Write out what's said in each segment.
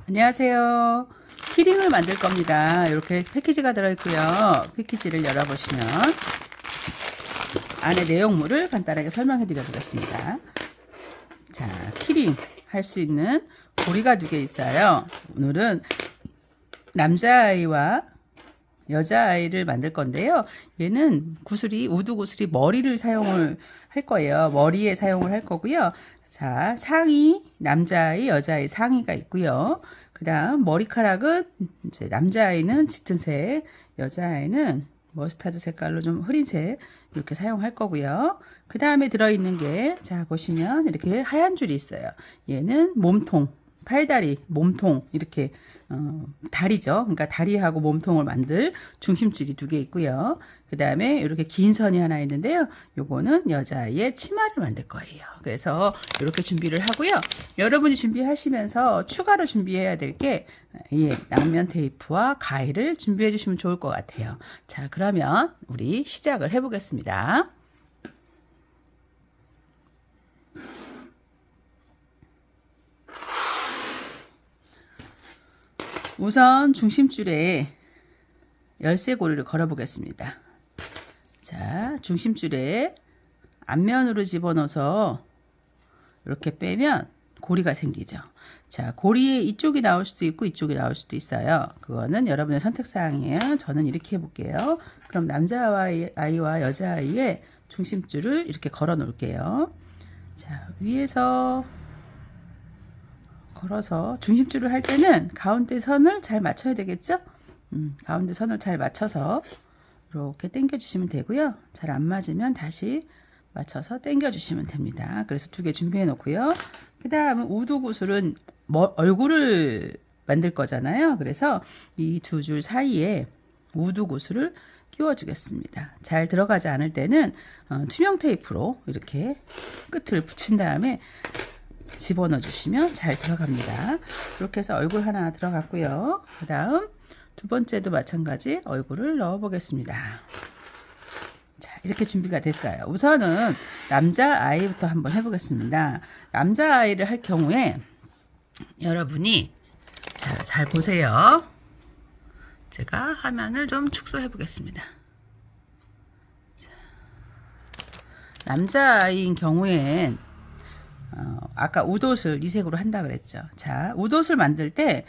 안녕하세요. 키링을 만들 겁니다. 이렇게 패키지가 들어있고요. 패키지를 열어보시면 안에 내용물을 간단하게 설명해 드려보겠습니다. 자, 키링 할 수 있는 고리가 두 개 있어요. 오늘은 남자아이와 여자아이를 만들 건데요. 얘는 구슬이, 우드 구슬이 머리를 사용을 할 거예요. 머리에 사용을 할 거고요. 자, 상의, 남자아이, 여자아이 상의가 있고요. 그 다음 머리카락은 이제 남자아이는 짙은 색, 여자아이는 머스타드 색깔로 좀 흐린 색 이렇게 사용할 거고요. 그 다음에 들어있는 게, 자, 보시면 이렇게 하얀 줄이 있어요. 얘는 몸통, 팔다리, 몸통 이렇게 다리죠. 그러니까 다리하고 몸통을 만들 중심줄이 두 개 있고요. 그 다음에 이렇게 긴 선이 하나 있는데요. 요거는 여자아이의 치마를 만들 거예요. 그래서 이렇게 준비를 하고요. 여러분이 준비하시면서 추가로 준비해야 될 게 양면 테이프와 가위를 준비해 주시면 좋을 것 같아요. 자, 그러면 우리 시작을 해 보겠습니다. 우선 중심줄에 열쇠고리를 걸어 보겠습니다. 자, 중심줄에 앞면으로 집어넣어서 이렇게 빼면 고리가 생기죠. 자, 고리에 이쪽이 나올 수도 있고 이쪽이 나올 수도 있어요. 그거는 여러분의 선택사항이에요. 저는 이렇게 해볼게요. 그럼 남자아이와 여자아이의 중심줄을 이렇게 걸어 놓을게요. 자, 위에서 걸어서 중심줄을 할 때는 가운데 선을 잘 맞춰야 되겠죠? 가운데 선을 잘 맞춰서 이렇게 당겨 주시면 되고요. 잘 안 맞으면 다시 맞춰서 당겨 주시면 됩니다. 그래서 두 개 준비해 놓고요. 그 다음은 우드 구슬은 얼굴을 만들 거잖아요. 그래서 이 두 줄 사이에 우드 구슬을 끼워 주겠습니다. 잘 들어가지 않을 때는 투명 테이프로 이렇게 끝을 붙인 다음에 집어넣어 주시면 잘 들어갑니다. 이렇게 해서 얼굴 하나 들어갔고요. 그 다음 두 번째도 마찬가지 얼굴을 넣어 보겠습니다. 자, 이렇게 준비가 됐어요. 우선은 남자아이부터 한번 해보겠습니다. 남자아이를 할 경우에 여러분이 잘 보세요. 제가 화면을 좀 축소해 보겠습니다. 남자아이인 경우엔 아까 우옷을 이 색으로 한다 그랬죠. 자, 우옷을 만들 때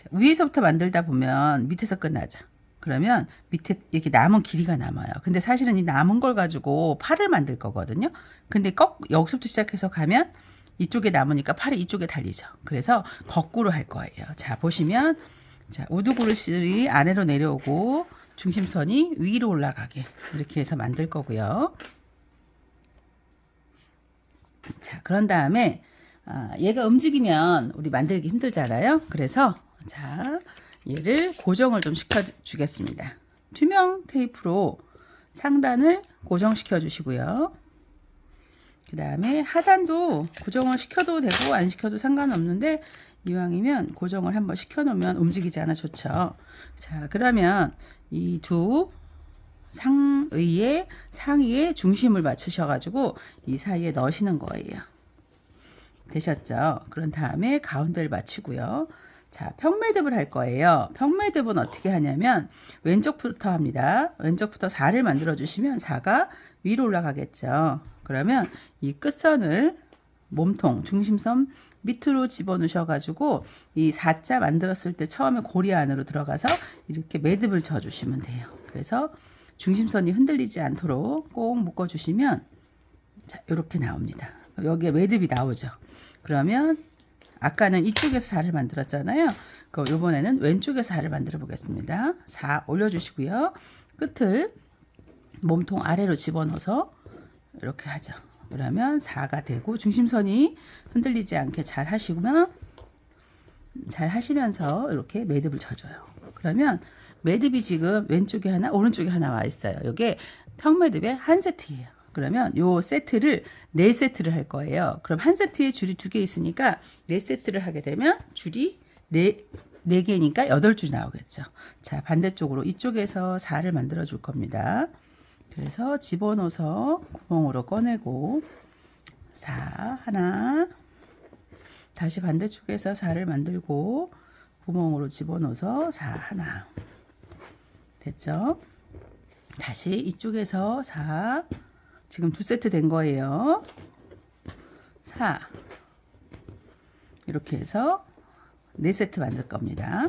위에서부터 만들다 보면 밑에서 끝나죠. 그러면 밑에 이렇게 남은 길이가 남아요. 근데 사실은 이 남은 걸 가지고 팔을 만들 거거든요. 근데 여기서부터 시작해서 가면 이쪽에 남으니까 팔이 이쪽에 달리죠. 그래서 거꾸로 할 거예요. 자, 보시면 자, 우드 그릇이 아래로 내려오고 중심선이 위로 올라가게 이렇게 해서 만들 거고요. 자, 그런 다음에 얘가 움직이면 우리 만들기 힘들잖아요. 그래서 자, 얘를 고정을 좀 시켜 주겠습니다. 투명 테이프로 상단을 고정시켜 주시고요. 그 다음에 하단도 고정을 시켜도 되고 안 시켜도 상관없는데 이왕이면 고정을 한번 시켜 놓으면 움직이지 않아 좋죠. 자, 그러면 이 두 상의에 중심을 맞추셔가지고 이 사이에 넣으시는 거예요. 되셨죠? 그런 다음에 가운데를 맞추고요. 자, 평매듭을 할 거예요. 평매듭은 어떻게 하냐면 왼쪽부터 합니다. 왼쪽부터 4를 만들어 주시면 4가 위로 올라가겠죠. 그러면 이 끝선을 몸통 중심선 밑으로 집어 넣으셔가지고 이 4자 만들었을 때 처음에 고리 안으로 들어가서 이렇게 매듭을 쳐 주시면 돼요. 그래서 중심선이 흔들리지 않도록 꼭 묶어 주시면 자, 이렇게 나옵니다. 여기에 매듭이 나오죠. 그러면 아까는 이쪽에서 4를 만들었잖아요. 그럼 이번에는 왼쪽에서 4를 만들어 보겠습니다. 4 올려주시고요. 끝을 몸통 아래로 집어넣어서 이렇게 하죠. 그러면 4가 되고 중심선이 흔들리지 않게 잘 하시면 잘 하시면서 이렇게 매듭을 쳐줘요. 그러면 매듭이 지금 왼쪽에 하나 오른쪽에 하나 와 있어요. 이게 평매듭의 한 세트예요. 그러면 요 세트를 4세트를 할 거예요. 그럼 한 세트에 줄이 2개 있으니까 4세트를 하게 되면 줄이 4개니까 8줄이 나오겠죠. 자, 반대쪽으로 이쪽에서 4를 만들어 줄 겁니다. 그래서 집어넣어서 구멍으로 꺼내고 4 하나, 다시 반대쪽에서 4를 만들고 구멍으로 집어넣어서 4 하나. 됐죠? 다시 이쪽에서 4. 지금 2세트 된 거예요. 4. 이렇게 해서 4세트 만들 겁니다.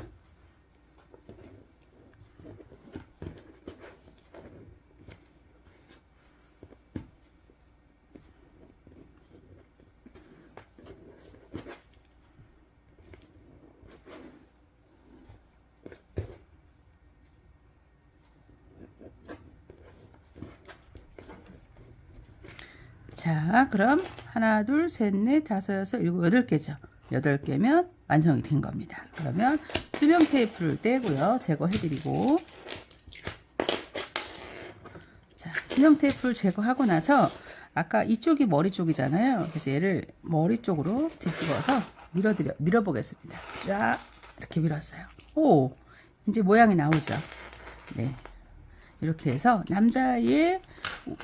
자, 그럼 하나, 둘, 셋, 넷, 다섯, 여섯, 일곱, 8개죠. 8개면 완성이 된 겁니다. 그러면 투명 테이프를 떼고요. 제거해드리고. 자, 투명 테이프를 제거하고 나서 아까 이쪽이 머리 쪽이잖아요. 그래서 얘를 머리 쪽으로 뒤집어서 밀어보겠습니다. 쫙 이렇게 밀었어요. 오, 이제 모양이 나오죠. 네. 이렇게 해서 남자의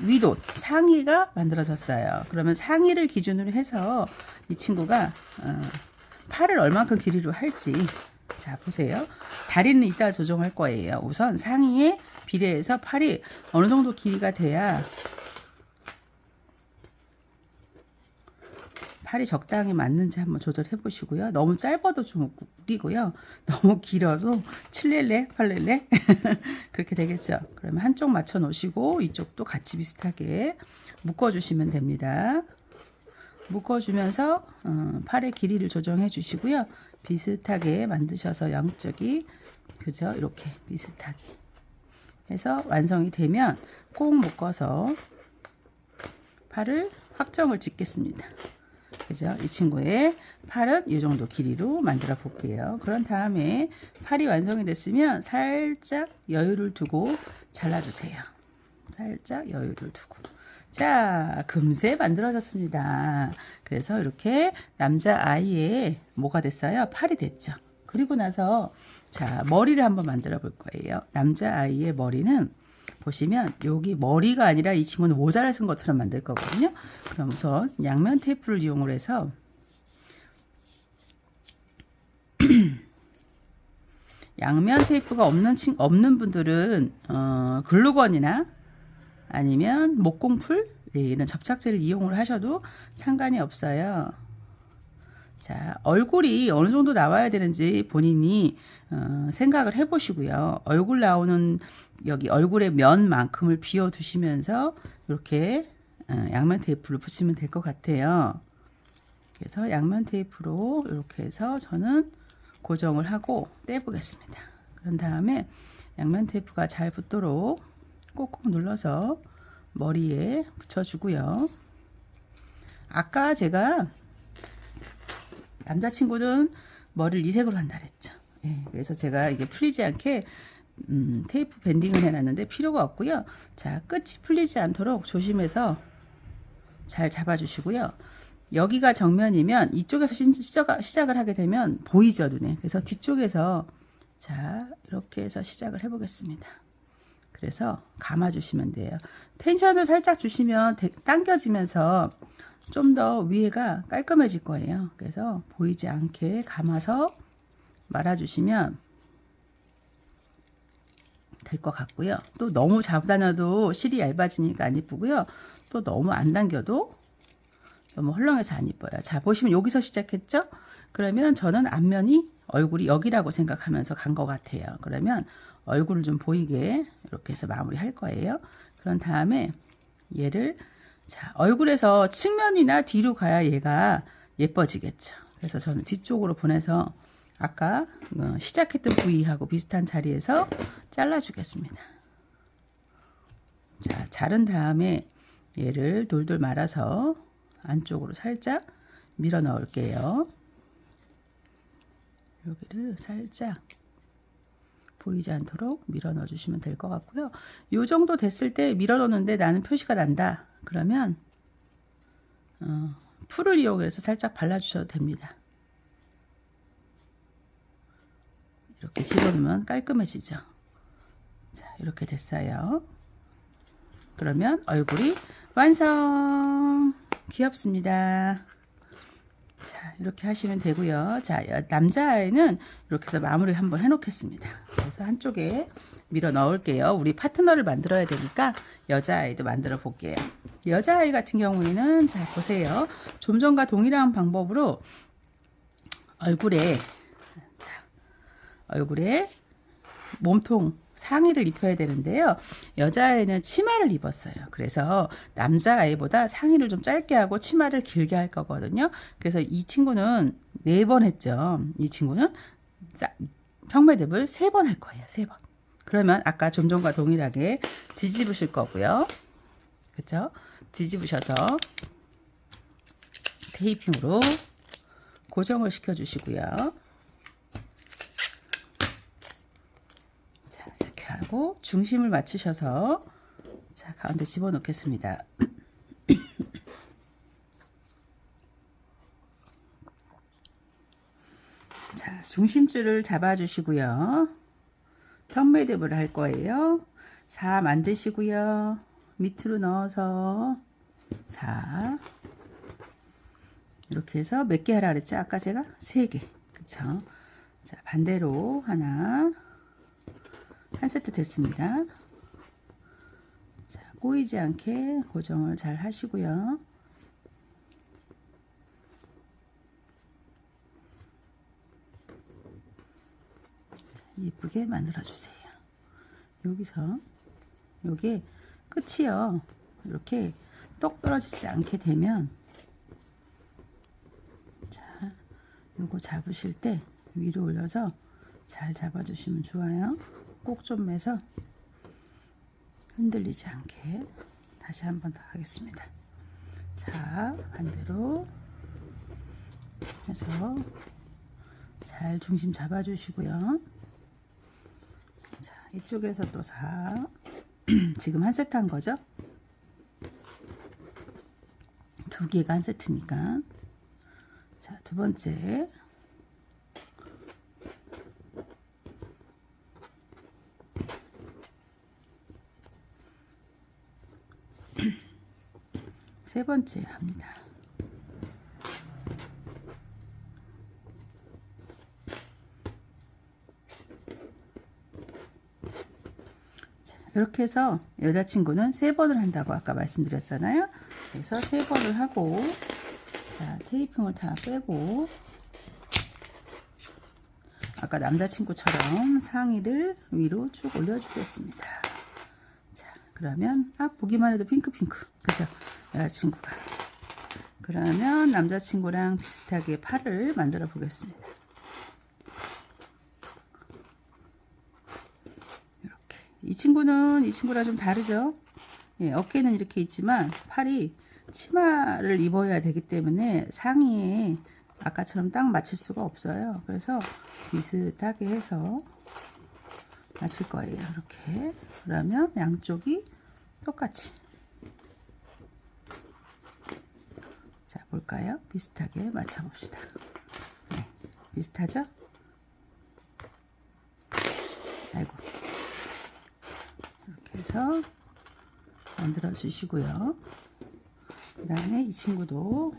위도 상의가 만들어졌어요. 그러면 상의를 기준으로 해서 이 친구가 팔을 얼만큼 길이로 할지, 자 보세요. 다리는 이따 조정할 거예요. 우선 상의에 비례해서 팔이 어느 정도 길이가 돼야 팔이 적당히 맞는지 한번 조절해 보시고요. 너무 짧아도 좀 웃기고요. 너무 길어도 7렐레, 8렐레 그렇게 되겠죠. 그러면 한쪽 맞춰 놓으시고 이쪽도 같이 비슷하게 묶어 주시면 됩니다. 묶어 주면서 팔의 길이를 조정해 주시고요. 비슷하게 만드셔서 양쪽이 그죠? 이렇게 비슷하게 해서 완성이 되면 꼭 묶어서 팔을 확정을 짓겠습니다. 그죠? 이 친구의 팔은 이 정도 길이로 만들어 볼게요. 그런 다음에 팔이 완성이 됐으면 살짝 여유를 두고 잘라주세요. 살짝 여유를 두고. 자, 금세 만들어졌습니다. 그래서 이렇게 남자 아이의 뭐가 됐어요? 팔이 됐죠. 그리고 나서 자, 머리를 한번 만들어 볼 거예요. 남자 아이의 머리는 보시면 여기 머리가 아니라 이 친구는 모자를 쓴 것처럼 만들 거거든요. 그럼 우선 양면 테이프를 이용을 해서 양면 테이프가 없는 분들은 글루건이나 아니면 목공풀 이런 접착제를 이용을 하셔도 상관이 없어요. 자, 얼굴이 어느 정도 나와야 되는지 본인이 생각을 해 보시고요. 얼굴 나오는 여기 얼굴의 면만큼을 비워 두시면서 이렇게 양면 테이프를 붙이면 될 것 같아요. 그래서 양면 테이프로 이렇게 해서 저는 고정을 하고 떼보겠습니다. 그런 다음에 양면 테이프가 잘 붙도록 꼭꼭 눌러서 머리에 붙여주고요. 아까 제가 남자친구는 머리를 이색으로 한다 그랬죠. 예, 그래서 제가 이게 풀리지 않게 테이프 밴딩을 해놨는데 필요가 없고요. 자, 끝이 풀리지 않도록 조심해서 잘 잡아주시고요. 여기가 정면이면 이쪽에서 시작을 하게 되면 보이죠, 눈에. 그래서 뒤쪽에서 자, 이렇게 해서 시작을 해보겠습니다. 그래서 감아주시면 돼요. 텐션을 살짝 주시면 당겨지면서 좀 더 위에가 깔끔해질 거예요. 그래서 보이지 않게 감아서 말아주시면 될 것 같고요. 또 너무 잡아다녀도 실이 얇아지니까 안 이쁘고요. 또 너무 안 당겨도 너무 헐렁해서 안 이뻐요. 자, 보시면 여기서 시작했죠? 그러면 저는 앞면이 얼굴이 여기라고 생각하면서 간 것 같아요. 그러면 얼굴을 좀 보이게 이렇게 해서 마무리 할 거예요. 그런 다음에 얘를 자, 얼굴에서 측면이나 뒤로 가야 얘가 예뻐지겠죠. 그래서 저는 뒤쪽으로 보내서 아까 시작했던 부위하고 비슷한 자리에서 잘라주겠습니다. 자, 자른 다음에 얘를 돌돌 말아서 안쪽으로 살짝 밀어 넣을게요. 여기를 살짝 보이지 않도록 밀어 넣어 주시면 될 것 같고요. 요 정도 됐을 때 밀어 넣는데 나는 표시가 난다. 그러면 풀을 이용해서 살짝 발라 주셔도 됩니다. 이렇게 집어넣으면 깔끔해지죠. 자, 이렇게 됐어요. 그러면 얼굴이 완성! 귀엽습니다. 자, 이렇게 하시면 되고요. 자, 남자아이는 이렇게 해서 마무리 한번 해 놓겠습니다. 그래서 한쪽에 밀어 넣을게요. 우리 파트너를 만들어야 되니까 여자아이도 만들어 볼게요. 여자아이 같은 경우에는 자, 보세요. 좀 전과 동일한 방법으로 얼굴에 몸통 상의를 입혀야 되는데요. 여자아이는 치마를 입었어요. 그래서 남자아이보다 상의를 좀 짧게 하고 치마를 길게 할 거거든요. 그래서 이 친구는 4번 했죠. 이 친구는 평매듭을 3번 할 거예요. 3번. 그러면 아까 좀 전과 동일하게 뒤집으실 거고요. 그렇죠? 뒤집으셔서 테이핑으로 고정을 시켜 주시고요. 자, 이렇게 하고 중심을 맞추셔서 자, 가운데 집어 넣겠습니다. 자, 중심줄을 잡아 주시고요. 평매듭을 할 거예요. 4 만드시고요. 밑으로 넣어서 4 이렇게 해서 몇 개 하라 그랬죠? 아까 제가 3개. 그쵸? 자, 반대로 하나 한 세트 됐습니다. 자, 꼬이지 않게 고정을 잘 하시고요. 자, 예쁘게 만들어 주세요. 여기서 요게 끝이요. 이렇게 똑 떨어지지 않게 되면 자, 요거 잡으실 때 위로 올려서 잘 잡아주시면 좋아요. 꼭 좀 매서 흔들리지 않게 다시 한 번 더 하겠습니다. 자, 반대로 해서 잘 중심 잡아주시고요. 자, 이쪽에서 또 4 지금 한 세트 한 거죠? 2개가 한 세트니까. 자, 두 번째 세 번째 합니다. 자, 이렇게 해서 여자친구는 3번을 한다고 아까 말씀드렸잖아요. 그래서 3번을 하고 자, 테이핑을 다 빼고 아까 남자친구처럼 상의를 위로 쭉 올려주겠습니다. 자, 그러면 보기만 해도 핑크핑크 그죠? 여자친구가. 그러면 남자친구랑 비슷하게 팔을 만들어 보겠습니다. 이렇게. 이 친구랑 좀 다르죠? 예, 어깨는 이렇게 있지만 팔이 치마를 입어야 되기 때문에 상의에 아까처럼 딱 맞출 수가 없어요. 그래서 비슷하게 해서 맞출 거예요. 이렇게. 그러면 양쪽이 똑같이. 자, 볼까요? 비슷하게 맞춰봅시다. 네, 비슷하죠? 아이고. 이렇게 해서 만들어 주시고요. 그 다음에 이 친구도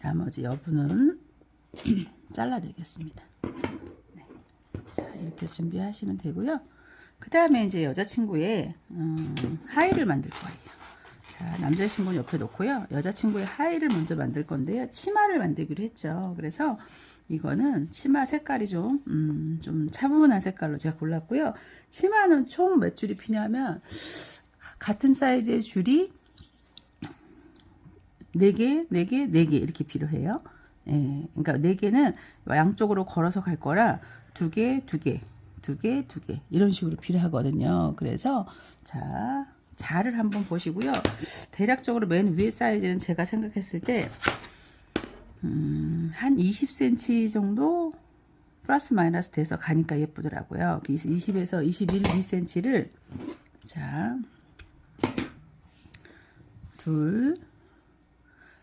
나머지 여부는 잘라내겠습니다. 네. 자, 이렇게 준비하시면 되고요. 그 다음에 이제 여자친구의 하의를 만들 거예요. 자, 남자친구는 옆에 놓고요. 여자친구의 하의를 먼저 만들 건데요. 치마를 만들기로 했죠. 그래서 이거는 치마 색깔이 좀 차분한 색깔로 제가 골랐고요. 치마는 총 몇 줄이 피냐면 같은 사이즈의 줄이 4개, 4개, 4개 이렇게 필요해요. 예, 그러니까 4개는 양쪽으로 걸어서 갈 거라 2개, 2개, 2개, 2개 이런 식으로 필요하거든요. 그래서 자, 자를 한번 보시고요. 대략적으로 맨 위에 사이즈는 제가 생각했을 때 한 20cm 정도 플러스 마이너스 돼서 가니까 예쁘더라고요. 20에서 21, 2cm를 자, 둘,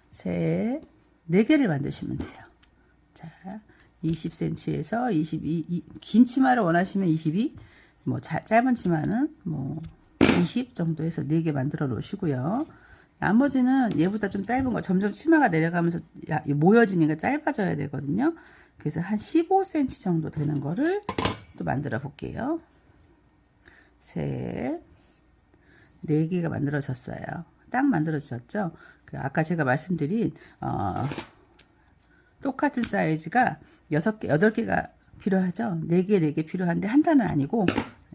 셋, 4개를 만드시면 돼요. 자, 20cm에서 22, 긴 치마를 원하시면 22, 뭐 짧은 치마는 뭐 20 정도 해서 4개 만들어 놓으시고요. 나머지는 얘보다 좀 짧은 거 점점 치마가 내려가면서 모여지니까 짧아져야 되거든요. 그래서 한 15cm 정도 되는 거를 또 만들어 볼게요. 셋, 4개가 만들어졌어요. 딱 만들어졌죠. 아까 제가 말씀드린 똑같은 사이즈가 6개, 8개가 필요하죠. 4개, 4개 필요한데 한 단은 아니고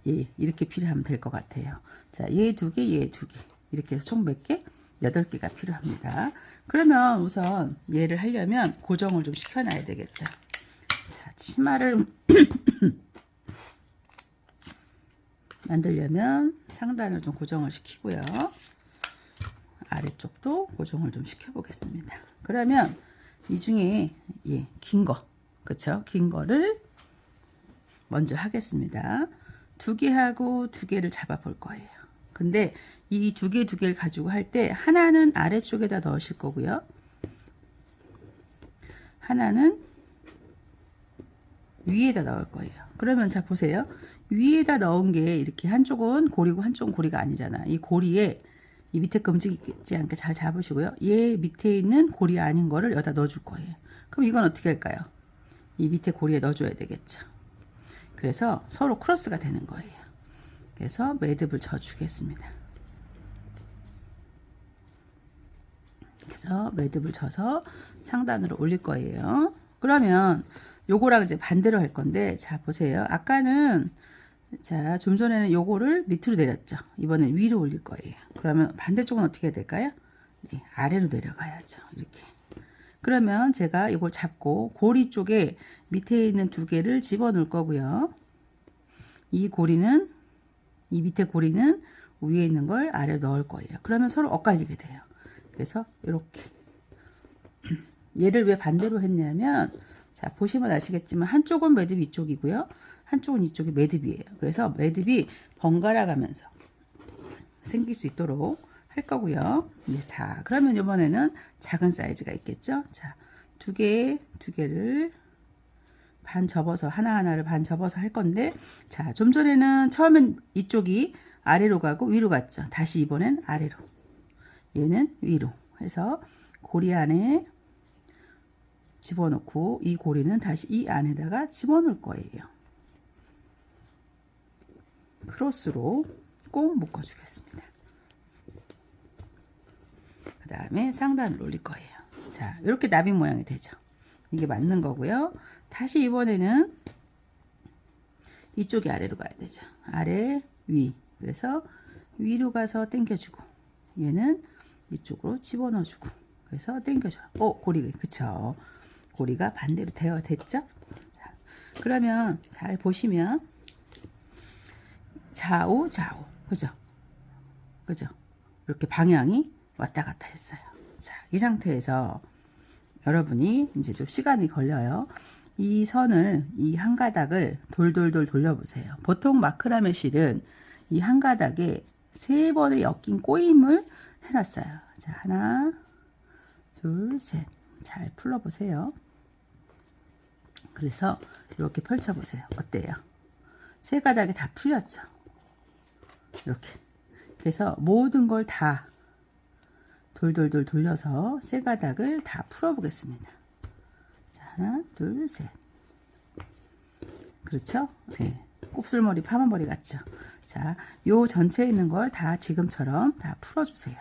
예, 이렇게 필요하면 될 것 같아요. 자, 얘 2개, 얘 2개 이렇게 해서 총 몇 개? 8개가 필요합니다. 그러면 우선 얘를 하려면 고정을 좀 시켜놔야 되겠죠. 자, 치마를 만들려면 상단을 좀 고정을 시키고요. 아래쪽도 고정을 좀 시켜 보겠습니다. 그러면 이 중에 예, 긴 거, 그쵸? 긴 거를 먼저 하겠습니다. 2개 하고 2개를 잡아 볼 거예요. 근데 이 2개를 가지고 할 때 하나는 아래쪽에다 넣으실 거고요. 하나는 위에다 넣을 거예요. 그러면 자 보세요. 위에다 넣은 게 이렇게 한쪽은 고리고 한쪽은 고리가 아니잖아. 이 고리에 이 밑에 거 움직이지 않게 잘 잡으시고요. 얘 밑에 있는 고리 아닌 거를 여기다 넣어줄 거예요. 그럼 이건 어떻게 할까요? 이 밑에 고리에 넣어줘야 되겠죠. 그래서 서로 크로스가 되는 거예요. 그래서 매듭을 쳐 주겠습니다. 그래서 매듭을 쳐서 상단으로 올릴 거예요. 그러면 요거랑 이제 반대로 할 건데, 자 보세요. 아까는 자 좀 전에는 요거를 밑으로 내렸죠. 이번엔 위로 올릴 거예요. 그러면 반대쪽은 어떻게 해야 될까요? 네, 아래로 내려가야죠. 이렇게. 그러면 제가 이걸 잡고 고리 쪽에 밑에 있는 2개를 집어 넣을 거고요. 이 고리는 이 밑에 고리는 위에 있는 걸 아래로 넣을 거예요. 그러면 서로 엇갈리게 돼요. 그래서 이렇게 얘를 왜 반대로 했냐면, 자 보시면 아시겠지만 한쪽은 매듭 이쪽이고요, 한쪽은 이쪽이 매듭이에요. 그래서 매듭이 번갈아 가면서 생길 수 있도록 할 거고요. 네, 자 그러면 이번에는 작은 사이즈가 있겠죠. 자 2개를 반 접어서 하나하나를 반 접어서 할 건데, 자 좀 전에는 처음엔 이쪽이 아래로 가고 위로 갔죠. 다시 이번엔 아래로, 얘는 위로 해서 고리 안에 집어넣고 이 고리는 다시 이 안에다가 집어넣을 거예요. 크로스로 꼭 묶어 주겠습니다. 그 다음에 상단을 올릴 거예요. 자 이렇게 나비 모양이 되죠. 이게 맞는 거고요. 다시 이번에는 이쪽이 아래로 가야 되죠. 아래 위, 그래서 위로 가서 당겨주고 얘는 이쪽으로 집어넣어주고, 그래서 당겨줘요. 고리가, 그쵸, 고리가 반대로 됐죠. 자, 그러면 잘 보시면 좌우 좌우, 그죠, 이렇게 방향이 왔다 갔다 했어요. 자, 이 상태에서 여러분이 이제 좀 시간이 걸려요. 이 선을, 이 한 가닥을 돌돌돌 돌려보세요. 보통 마크라메 실은 이 한 가닥에 3번의 엮인 꼬임을 해놨어요. 자, 하나, 둘, 셋. 잘 풀어보세요. 그래서 이렇게 펼쳐보세요. 어때요? 3가닥이 다 풀렸죠? 이렇게. 그래서 모든 걸 다 돌돌돌 돌려서 3가닥을 다 풀어보겠습니다. 자, 하나, 둘, 셋. 그렇죠? 네. 곱슬머리, 파마머리 같죠? 자, 요 전체에 있는 걸 다 지금처럼 다 풀어주세요.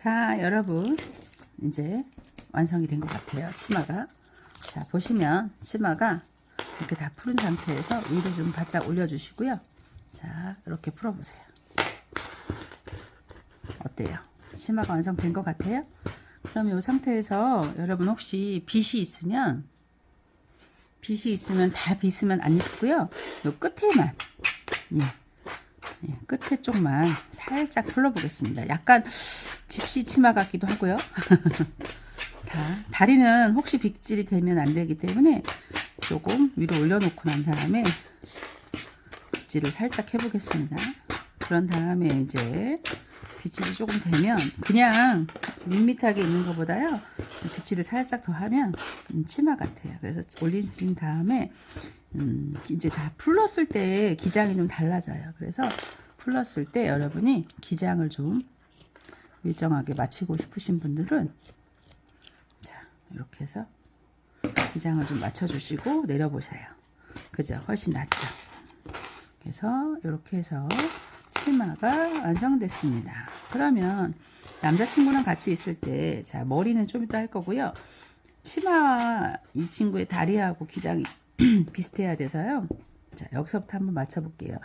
자, 여러분 이제 완성이 된 것 같아요. 치마가. 자, 보시면 치마가 이렇게 다 푸른 상태에서 위로 좀 바짝 올려주시고요. 자, 이렇게 풀어보세요. 어때요? 치마가 완성된 것 같아요? 그럼 이 상태에서 여러분 혹시 빗이 있으면 다 빗으면 안 예쁘고요. 요 끝에만, 끝에 쪽만 살짝 풀러보겠습니다. 약간 집시 치마 같기도 하고요. 다리는 혹시 빗질이 되면 안 되기 때문에 조금 위로 올려놓고 난 다음에 빗질을 살짝 해보겠습니다. 그런 다음에 이제 빗질이 조금 되면 그냥 밋밋하게 있는 것보다요, 빗질을 살짝 더 하면 치마 같아요. 그래서 올리신 다음에 이제 다 풀렀을 때 기장이 좀 달라져요. 그래서 풀렀을 때 여러분이 기장을 좀 일정하게 맞추고 싶으신 분들은 자, 이렇게 해서 기장을 좀 맞춰주시고 내려보세요. 그죠? 훨씬 낫죠? 그래서 이렇게 해서 치마가 완성됐습니다. 그러면 남자친구랑 같이 있을 때, 자, 머리는 좀 이따 할 거고요. 치마와 이 친구의 다리하고 기장이 비슷해야 돼서요. 자, 여기서부터 한번 맞춰볼게요.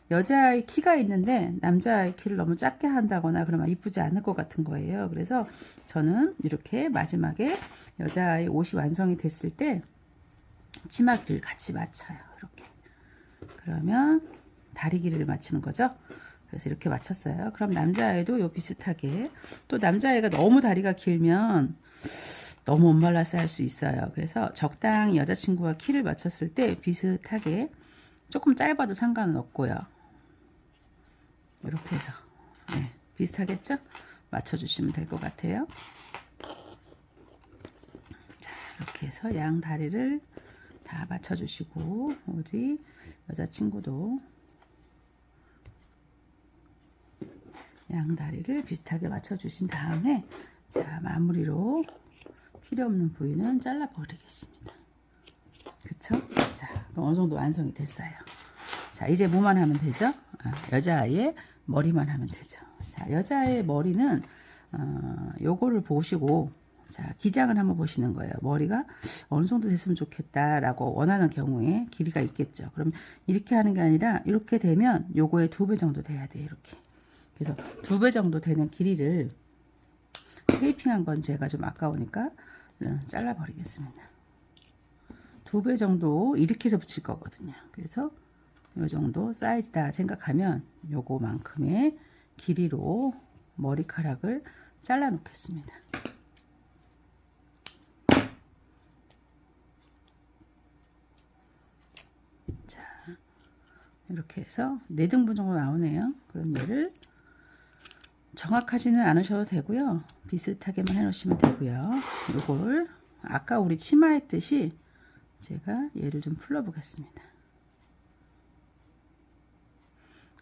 여자아이 키가 있는데 남자아이 키를 너무 작게 한다거나 그러면 이쁘지 않을 것 같은 거예요. 그래서 저는 이렇게 마지막에 여자아이 옷이 완성이 됐을 때 치마 길이를 같이 맞춰요. 이렇게. 그러면 다리 길이를 맞추는 거죠. 그래서 이렇게 맞췄어요. 그럼 남자아이도 요 비슷하게, 또 남자아이가 너무 다리가 길면 너무 못 말라서 할 수 있어요. 그래서 적당히 여자친구와 키를 맞췄을 때 비슷하게, 조금 짧아도 상관은 없고요. 이렇게 해서 비슷하겠죠? 맞춰주시면 될 것 같아요. 자, 이렇게 해서 양 다리를 다 맞춰주시고, 오직 여자친구도 양 다리를 비슷하게 맞춰주신 다음에, 자, 마무리로 필요 없는 부위는 잘라 버리겠습니다. 그쵸? 자, 어느 정도 완성이 됐어요. 자, 이제 뭐만 하면 되죠? 여자아이의 머리만 하면 되죠. 자, 여자아이의 머리는 요거를 보시고, 자, 기장을 한번 보시는 거예요. 머리가 어느 정도 됐으면 좋겠다라고 원하는 경우에 길이가 있겠죠. 그럼 이렇게 하는 게 아니라 이렇게 되면 요거의 2배 정도 돼야 돼요. 이렇게. 그래서 2배 정도 되는 길이를, 테이핑한 건 제가 좀 아까우니까 잘라 버리겠습니다. 2배 정도 이렇게 해서 붙일 거거든요. 그래서 요 정도 사이즈다 생각하면 요거만큼의 길이로 머리카락을 잘라 놓겠습니다. 자, 이렇게 해서 4등분 정도 나오네요. 그럼 얘를 정확하지는 않으셔도 되고요. 비슷하게만 해 놓으시면 되고요. 요걸 아까 우리 치마 했듯이 제가 얘를 좀 풀러 보겠습니다.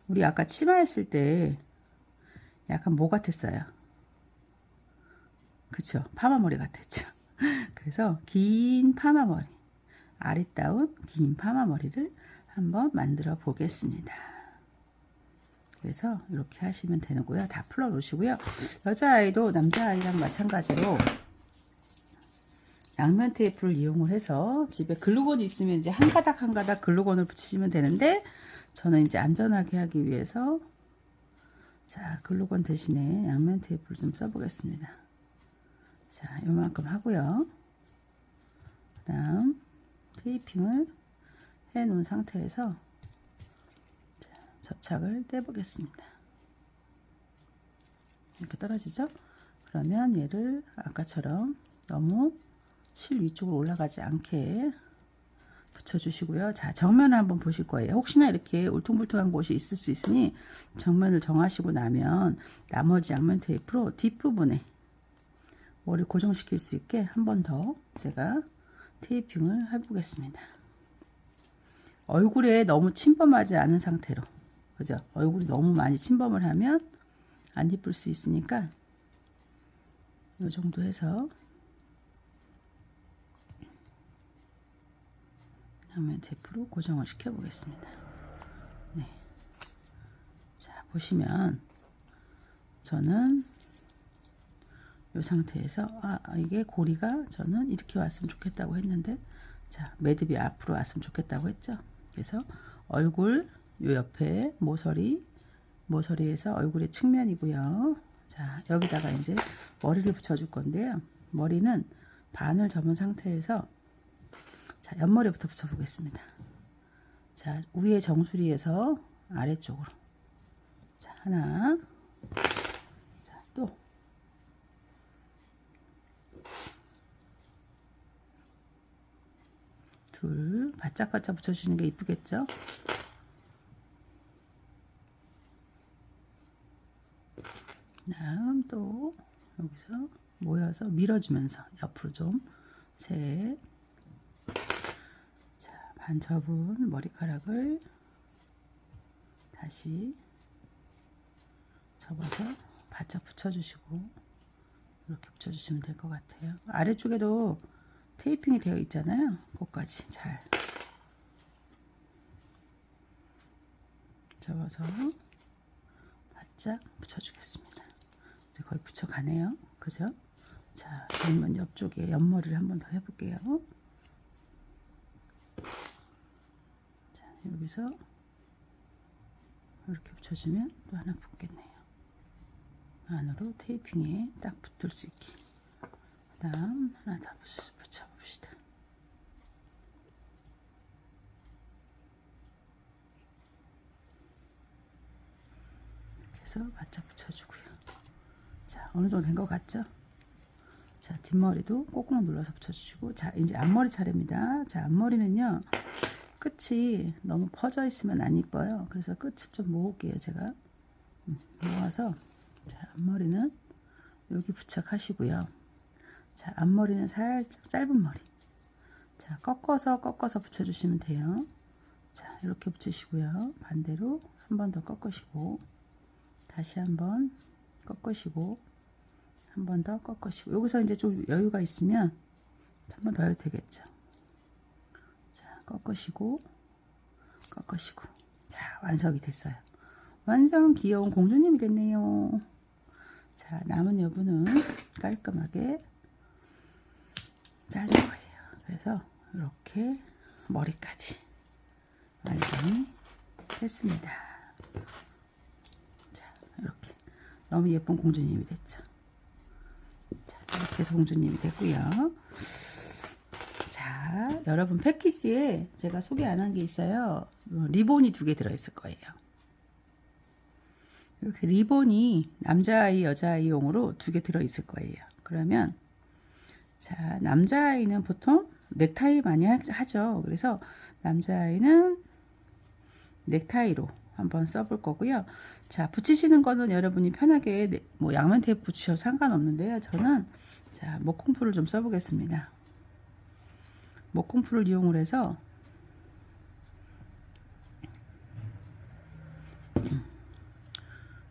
우리 아까 치마 했을 때 약간 뭐 같았어요? 그쵸? 파마머리 같았죠? 그래서 긴 파마머리, 아리따운 긴 파마머리를 한번 만들어 보겠습니다. 그래서 이렇게 하시면 되는고요. 다 풀어 놓으시고요. 여자아이도 남자아이랑 마찬가지로 양면 테이프를 이용을 해서, 집에 글루건이 있으면 이제 한 가닥 한 가닥 글루건을 붙이시면 되는데, 저는 이제 안전하게 하기 위해서 자, 글루건 대신에 양면 테이프를 좀 써보겠습니다. 자, 요만큼 하고요. 그 다음 테이핑을 해 놓은 상태에서 자, 접착을 떼보겠습니다. 이렇게 떨어지죠? 그러면 얘를 아까처럼 너무 실 위쪽으로 올라가지 않게 붙여주시고요. 자, 정면을 한번 보실 거예요. 혹시나 이렇게 울퉁불퉁한 곳이 있을 수 있으니 정면을 정하시고 나면 나머지 양면 테이프로 뒷부분에 머리 고정시킬 수 있게 한 번 더 제가 테이핑을 해보겠습니다. 얼굴에 너무 침범하지 않은 상태로, 그죠? 얼굴이 너무 많이 침범을 하면 안 이쁠 수 있으니까 이 정도 해서 양면 테이프로 고정을 시켜 보겠습니다. 네. 자, 보시면 저는 이 상태에서 이게 고리가 저는 이렇게 왔으면 좋겠다고 했는데, 자, 매듭이 앞으로 왔으면 좋겠다고 했죠. 그래서 얼굴 요 옆에 모서리에서 얼굴의 측면이고요. 자, 여기다가 이제 머리를 붙여줄 건데요. 머리는 반을 접은 상태에서, 자, 옆머리부터 붙여보겠습니다. 자, 위에 정수리에서 아래쪽으로, 자, 하나, 자, 또 둘, 바짝바짝 붙여주시는 게 이쁘겠죠? 다음 또 여기서 모여서 밀어주면서 옆으로 좀, 셋, 자, 반 접은 머리카락을 다시 접어서 바짝 붙여주시고, 이렇게 붙여주시면 될 것 같아요. 아래쪽에도 테이핑이 되어 있잖아요. 그것까지 잘 접어서 바짝 붙여주겠습니다. 이제 거의 붙여가네요. 그죠? 자, 그러면 옆쪽에 옆머리를 한번 더 해볼게요. 자, 여기서 이렇게 붙여주면 또 하나 붙겠네요. 안으로 테이핑에 딱 붙을 수 있게. 그 다음 하나 더 붙여봅시다. 이렇게 해서 바짝 붙여주고요. 자, 어느 정도 된 것 같죠? 자, 뒷머리도 꼭꼭 눌러서 붙여주시고, 자, 이제 앞머리 차례입니다. 자, 앞머리는요, 끝이 너무 퍼져 있으면 안 이뻐요. 그래서 끝을 좀 모을게요, 제가. 모아서, 자, 앞머리는 여기 부착하시고요. 자, 앞머리는 살짝 짧은 머리. 자, 꺾어서 붙여주시면 돼요. 자, 이렇게 붙이시고요. 반대로 한 번 더 꺾으시고, 다시 한번 꺾으시고, 한 번 더 꺾으시고, 여기서 이제 좀 여유가 있으면 한 번 더 해도 되겠죠. 자, 꺾으시고, 자, 완성이 됐어요. 완전 귀여운 공주님이 됐네요. 자, 남은 여부는 깔끔하게 자른 거예요. 그래서 이렇게 머리까지 완성이 됐습니다. 자, 이렇게 너무 예쁜 공주님이 됐죠. 자, 이렇게 해서 공주님이 됐고요. 자, 여러분 패키지에 제가 소개 안 한 게 있어요. 리본이 2개 들어있을 거예요. 이렇게 리본이 남자아이 여자아이용으로 2개 들어있을 거예요. 그러면 자, 남자아이는 보통 넥타이 많이 하죠. 그래서 남자아이는 넥타이로 한번 써볼 거고요. 자, 붙이시는 거는 여러분이 편하게 뭐 양면 테이프 붙이셔도 상관없는데요. 저는 자, 목공풀을 좀 써보겠습니다. 목공풀을 이용을 해서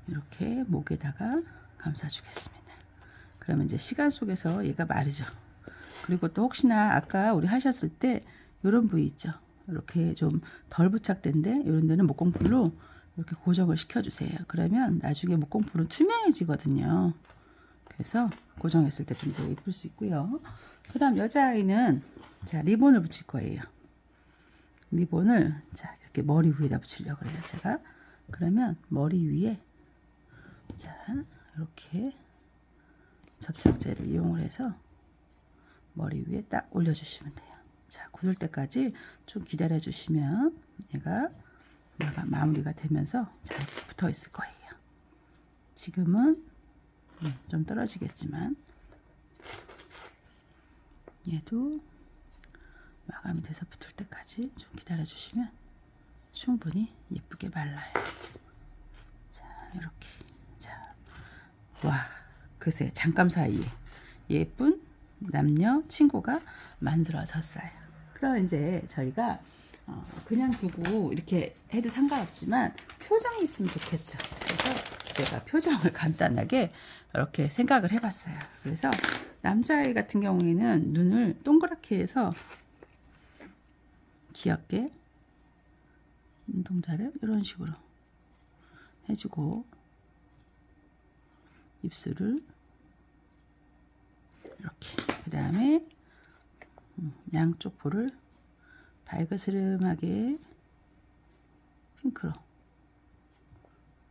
이렇게 목에다가 감싸주겠습니다. 그러면 이제 시간 속에서 얘가 마르죠. 그리고 또 혹시나 아까 우리 하셨을 때 이런 부위 있죠. 이렇게 좀 덜 부착된데 이런 데는 목공풀로 이렇게 고정을 시켜주세요. 그러면 나중에 목공풀은 투명해지거든요. 그래서 고정했을 때 좀 더 예쁠 수 있고요. 그 다음 여자아이는 자, 리본을 붙일 거예요. 리본을 자, 이렇게 머리 위에다 붙이려고 그래요. 제가 그러면 머리 위에 자, 이렇게 접착제를 이용을 해서 머리 위에 딱 올려주시면 돼요. 자, 굳을 때까지 좀 기다려 주시면 얘가 마무리가 되면서 잘 붙어 있을 거예요. 지금은 좀 떨어지겠지만 얘도 마감이 돼서 붙을 때까지 좀 기다려 주시면 충분히 예쁘게 말라요. 자, 이렇게. 자, 와, 글쎄 잠깐 사이에 예쁜 남녀 친구가 만들어졌어요. 그럼 이제 저희가 그냥 두고 이렇게 해도 상관없지만 표정이 있으면 좋겠죠. 그래서 제가 표정을 간단하게 이렇게 생각을 해봤어요. 그래서 남자아이 같은 경우에는 눈을 동그랗게 해서 귀엽게 눈동자를 이런 식으로 해주고 입술을 이렇게. 그 다음에 양쪽 볼을 발그스름하게 핑크로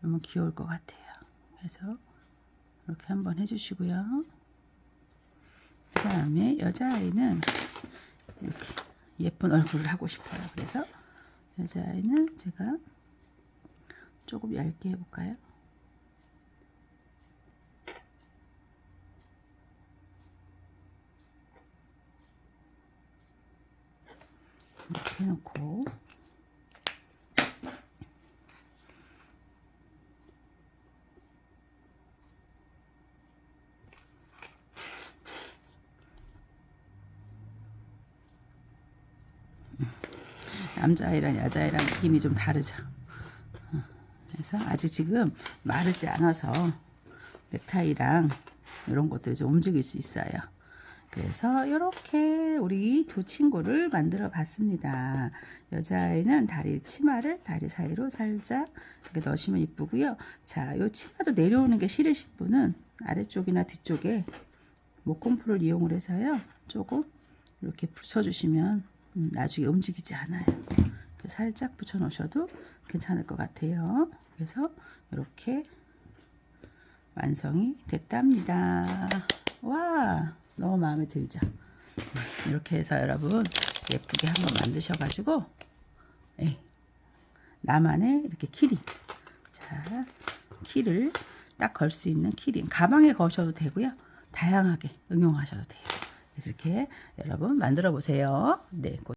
너무 귀여울 것 같아요. 그래서 이렇게 한번 해주시고요. 그 다음에 여자아이는 이렇게 예쁜 얼굴을 하고 싶어요. 그래서 여자아이는 제가 조금 얇게 해볼까요? 이렇게 해놓고 남자아이랑 여자아이랑 느낌이 좀 다르죠. 그래서 아직 지금 마르지 않아서 넥타이랑 이런 것들이 좀 움직일 수 있어요. 그래서 이렇게 우리 두 친구를 만들어 봤습니다. 여자아이는 다리 치마를 다리 사이로 살짝 이렇게 넣으시면 이쁘고요. 자, 이 치마도 내려오는 게 싫으신 분은 아래쪽이나 뒤쪽에 목공풀을 이용을 해서요. 조금 이렇게 붙여주시면 나중에 움직이지 않아요. 살짝 붙여 놓으셔도 괜찮을 것 같아요. 그래서 이렇게 완성이 됐답니다. 와, 너무 마음에 들죠? 이렇게 해서 여러분 예쁘게 한번 만드셔가지고 나만의 이렇게 키링, 자, 키를 딱 걸 수 있는 키링, 가방에 거셔도 되고요. 다양하게 응용하셔도 돼요. 그래서 이렇게 여러분 만들어 보세요. 네.